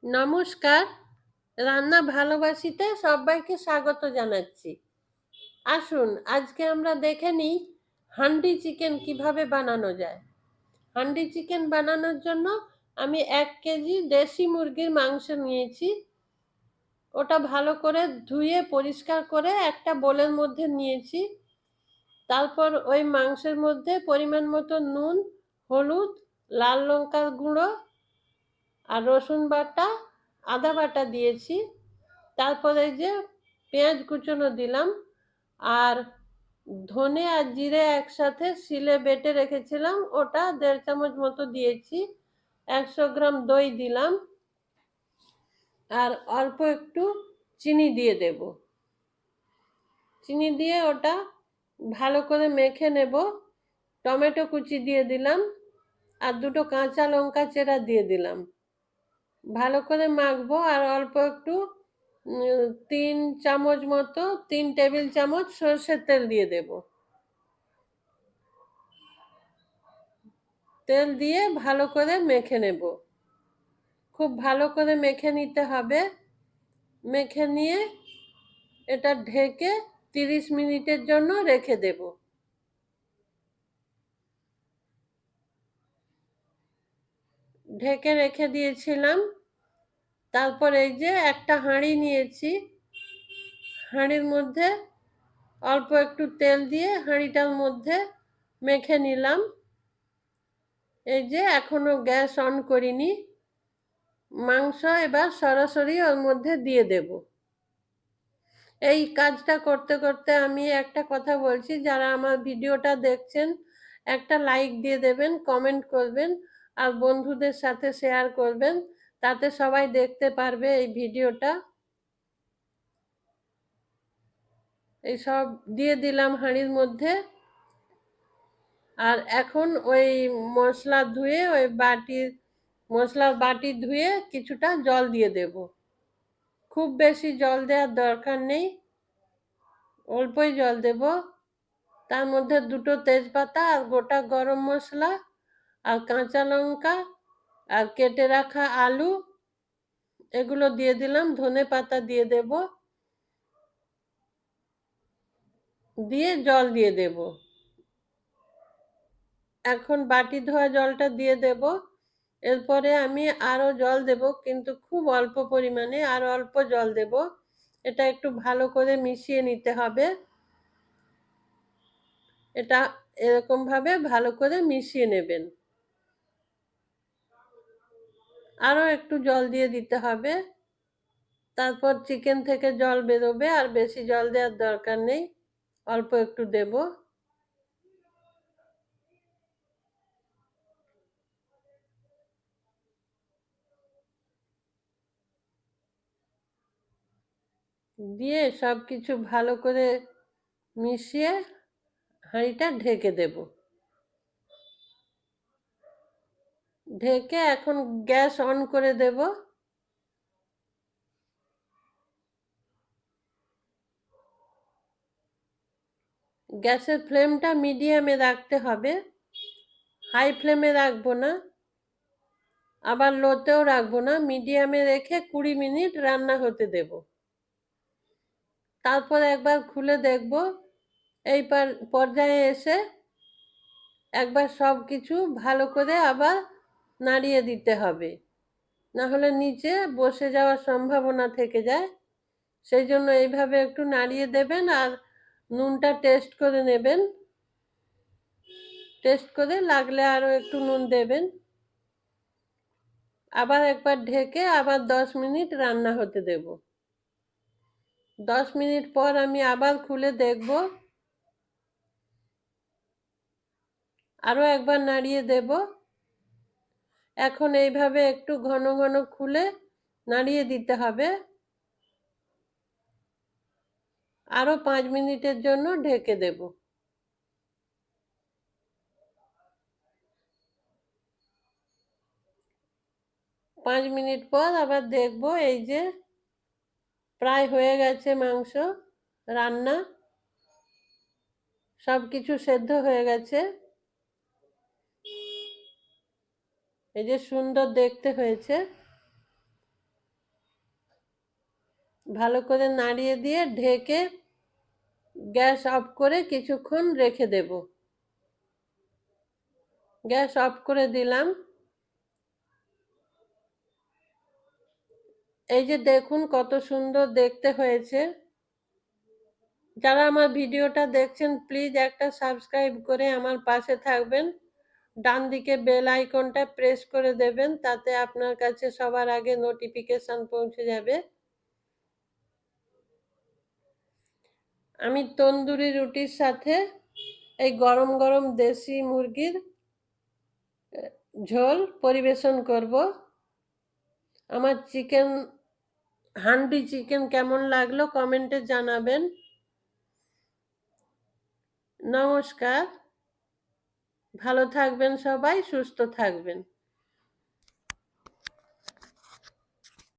নমস্কার। রান্না ভালোবাসিতে সবাইকে স্বাগত জানাচ্ছি। আসুন আজকে আমরা দেখে নিই হান্ডি চিকেন কিভাবে বানানো যায়। হান্ডি চিকেন বানানোর জন্য আমি 1 কেজি দেশি মুরগির মাংস নিয়েছি। ওটা ভালো করে ধুয়ে পরিষ্কার করে একটা বোলের মধ্যে নিয়েছি। তারপর ওই মাংসের মধ্যে পরিমাণ মতো নুন, হলুদ, লাল লঙ্কার গুঁড়ো আর রসুন বাটা, আদা বাটা দিয়েছি। তারপরে যে পেঁয়াজ কুচনো দিলাম, আর ধনে আর জিরে একসাথে শিলে বেটে রেখেছিলাম, ওটা 1.5 চামচ মতো দিয়েছি। 100 গ্রাম দই দিলাম, আর অল্প একটু চিনি দিয়ে দেব। চিনি দিয়ে ওটা ভালো করে মেখে নেব। টমেটো কুচি দিয়ে দিলাম, আর 2টো কাঁচা লঙ্কা চেরা দিয়ে দিলাম। ভালো করে মাখবো, আর অল্প একটু 3 চামচ মতো 3 টেবিল চামচ সর্ষের তেল দিয়ে দেব। তেল দিয়ে ভালো করে মেখে নেব। খুব ভালো করে মেখে নিতে হবে। মেখে নিয়ে এটা ঢেকে 30 মিনিটের জন্য রেখে দেব। ঢেকে রেখে দিয়েছিলাম। তারপর এই যে একটা হাঁড়ি নিয়েছি, হাঁড়ির মধ্যে অল্প একটু তেল দিয়ে হাঁড়িটার মধ্যে মেখে নিলাম। এই যে এখনো গ্যাস অন করিনি। মাংস এবার সরাসরি ওর মধ্যে দিয়ে দেব। এই কাজটা করতে করতে আমি একটা কথা বলছি, যারা আমার ভিডিওটা দেখছেন একটা লাইক দিয়ে দেবেন, কমেন্ট করবেন, আর বন্ধুদের সাথে শেয়ার করবেন, তাতে সবাই দেখতে পারবে এই ভিডিওটা। এই সব দিয়ে দিলাম হাঁড়ির মধ্যে। আর এখন ওই মশলার বাটি ধুয়ে কিছুটা জল দিয়ে দেব। খুব বেশি জল দেওয়ার দরকার নেই, অল্পই জল দেব। তার মধ্যে 2টো তেজপাতা আর গোটা গরম মশলা আর কাঁচা লঙ্কা আর কেটে রাখা আলু, এগুলো দিয়ে দিলাম। ধনে পাতা দিয়ে দেব, দিয়ে জল দিয়ে দেব। এখন বাটি ধোয়া জলটা দিয়ে দেব। এরপরে আমি আরো জল দেব, কিন্তু খুব অল্প পরিমাণে, আর অল্প জল দেব। এটা একটু ভালো করে মিশিয়ে নিতে হবে। এটা এরকম ভাবে ভালো করে মিশিয়ে নেবেন। আরো একটু জল দিয়ে দিতে হবে। তারপর চিকেন থেকে জল বেরোবে, আর বেশি জল দেওয়ার দরকার নেই, অল্প একটু দেব। দিয়ে সব কিছু ভালো করে মিশিয়ে হাঁড়িটা ঢেকে দেব। ঢেকে এখন গ্যাস অন করে দেব। গ্যাসের ফ্লেমটা মিডিয়ামে রাখতে হবে, হাই ফ্লেমে রাখবো না, আবার লোতেও রাখবো না। মিডিয়ামে রেখে 20 মিনিট রান্না হতে দেব। তারপর একবার খুলে দেখব। এই পর্যায়ে এসে একবার সব কিছু ভালো করে আবার নাড়িয়ে দিতে হবে, না হলে নিচে বসে যাওয়ার সম্ভাবনা থেকে যায়। সেই জন্য এইভাবে একটু নাড়িয়ে দেবেন, আর নুনটা টেস্ট করে নেবেন। টেস্ট করে লাগলে আরো একটু নুন দেবেন। আবার একবার ঢেকে আবার 10 মিনিট রান্না হতে দেব। 10 মিনিট পর আমি আবার খুলে দেখব। আরো একবার নাড়িয়ে দেব। এখন এইভাবে একটু ঘন ঘন খুলে নাড়িয়ে দিতে হবে। আরো 5 মিনিটের জন্য ঢেকে দেব। 5 মিনিট পর আবার দেখব। এই যে প্রায় হয়ে গেছে মাংস রান্না, সব কিছু সেদ্ধ হয়ে গেছে। এই যে সুন্দর দেখতে হয়েছে। ভালো করে নাড়িয়ে দিয়ে ঢেকে গ্যাস অফ করে কিছুক্ষণ রেখে দেব। গ্যাস অফ করে দিলাম। এই যে দেখুন কত সুন্দর দেখতে হয়েছে। যারা আমার ভিডিওটা দেখছেন প্লিজ একটা সাবস্ক্রাইব করে আমার পাশে থাকবেন। ডান দিকে বেল আইকনটা প্রেস করে দেবেন, তাতে আপনার কাছে সবার আগে নোটিফিকেশন পৌঁছে যাবে। আমি তন্দুরি রুটির সাথে এই গরম গরম দেশি মুরগির ঝোল পরিবেশন করব। আমার হান্ডি চিকেন কেমন লাগলো কমেন্টে জানাবেন। নমস্কার, ভালো থাকবেন সবাই, সুস্থ থাকবেন।